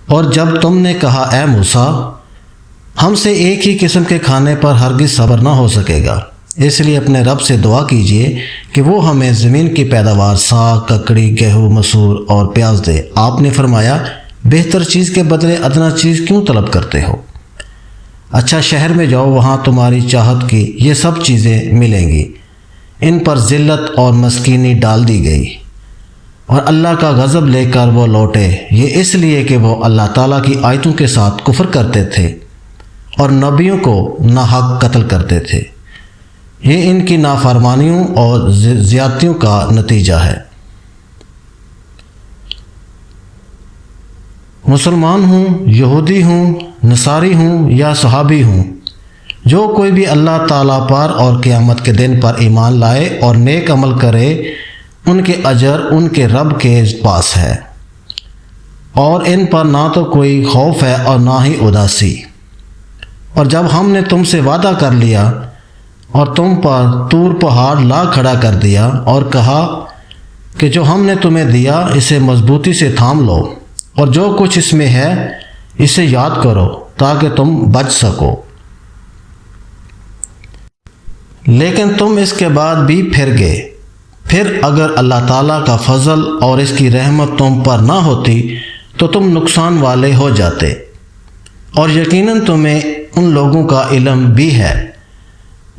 اور جب تم نے کہا اے موسیٰ ہم سے ایک ہی قسم کے کھانے پر ہرگز صبر نہ ہو سکے گا، اس لیے اپنے رب سے دعا کیجئے کہ وہ ہمیں زمین کی پیداوار ساگ، ککڑی، گیہوں، مسور اور پیاز دے۔ آپ نے فرمایا بہتر چیز کے بدلے ادنا چیز کیوں طلب کرتے ہو؟ اچھا شہر میں جاؤ، وہاں تمہاری چاہت کی یہ سب چیزیں ملیں گی۔ ان پر ذلت اور مسکینی ڈال دی گئی اور اللہ کا غضب لے کر وہ لوٹے، یہ اس لیے کہ وہ اللہ تعالیٰ کی آیتوں کے ساتھ کفر کرتے تھے اور نبیوں کو ناحق قتل کرتے تھے۔ یہ ان کی نافرمانیوں اور زیادتیوں کا نتیجہ ہے۔ مسلمان ہوں، یہودی ہوں، نصاری ہوں یا صحابی ہوں، جو کوئی بھی اللہ تعالیٰ پر اور قیامت کے دن پر ایمان لائے اور نیک عمل کرے، ان کے اجر ان کے رب کے پاس ہے، اور ان پر نہ تو کوئی خوف ہے اور نہ ہی اداسی۔ اور جب ہم نے تم سے وعدہ کر لیا اور تم پر طور پہاڑ لا کھڑا کر دیا اور کہا کہ جو ہم نے تمہیں دیا اسے مضبوطی سے تھام لو اور جو کچھ اس میں ہے اسے یاد کرو تاکہ تم بچ سکو، لیکن تم اس کے بعد بھی پھر گئے۔ پھر اگر اللہ تعالیٰ کا فضل اور اس کی رحمت تم پر نہ ہوتی تو تم نقصان والے ہو جاتے، اور یقیناً تمہیں ان لوگوں کا علم بھی ہے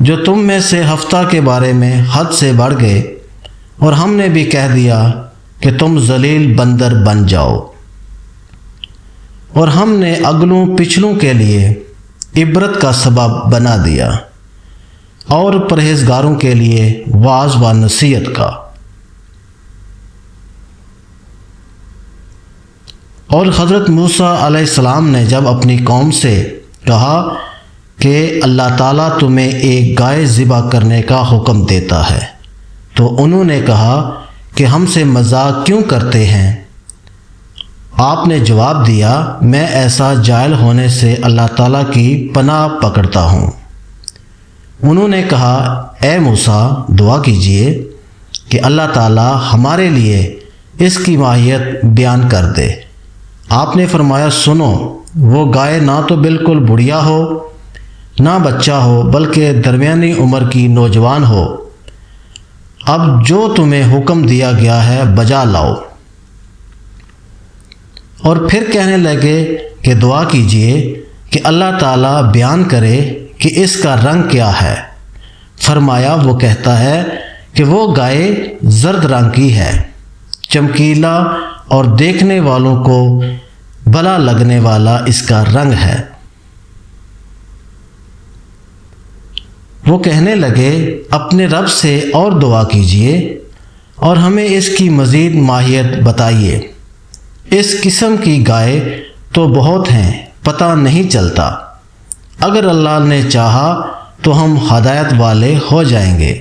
جو تم میں سے ہفتہ کے بارے میں حد سے بڑھ گئے، اور ہم نے بھی کہہ دیا کہ تم ذلیل بندر بن جاؤ، اور ہم نے اگلوں پچھلوں کے لیے عبرت کا سبب بنا دیا اور پرہیزگاروں کے لیے واعظ و نصیحت کا۔ اور حضرت موسیٰ علیہ السلام نے جب اپنی قوم سے کہا کہ اللہ تعالیٰ تمہیں ایک گائے ذبح کرنے کا حکم دیتا ہے، تو انہوں نے کہا کہ ہم سے مذاق کیوں کرتے ہیں؟ آپ نے جواب دیا میں ایسا جاہل ہونے سے اللہ تعالیٰ کی پناہ پکڑتا ہوں۔ انہوں نے کہا اے موسیٰ دعا کیجئے کہ اللہ تعالیٰ ہمارے لیے اس کی ماہیت بیان کر دے۔ آپ نے فرمایا سنو، وہ گائے نہ تو بالکل بڑھیا ہو نہ بچہ ہو بلکہ درمیانی عمر کی نوجوان ہو۔ اب جو تمہیں حکم دیا گیا ہے بجا لاؤ۔ اور پھر کہنے لگے کہ دعا کیجئے کہ اللہ تعالیٰ بیان کرے کہ اس کا رنگ کیا ہے۔ فرمایا وہ کہتا ہے کہ وہ گائے زرد رنگ کی ہے، چمکیلا اور دیکھنے والوں کو بھلا لگنے والا اس کا رنگ ہے۔ وہ کہنے لگے اپنے رب سے اور دعا کیجئے اور ہمیں اس کی مزید ماہیت بتائیے۔ اس قسم کی گائے تو بہت ہیں، پتہ نہیں چلتا۔ اگر اللہ نے چاہا تو ہم ہدایت والے ہو جائیں گے۔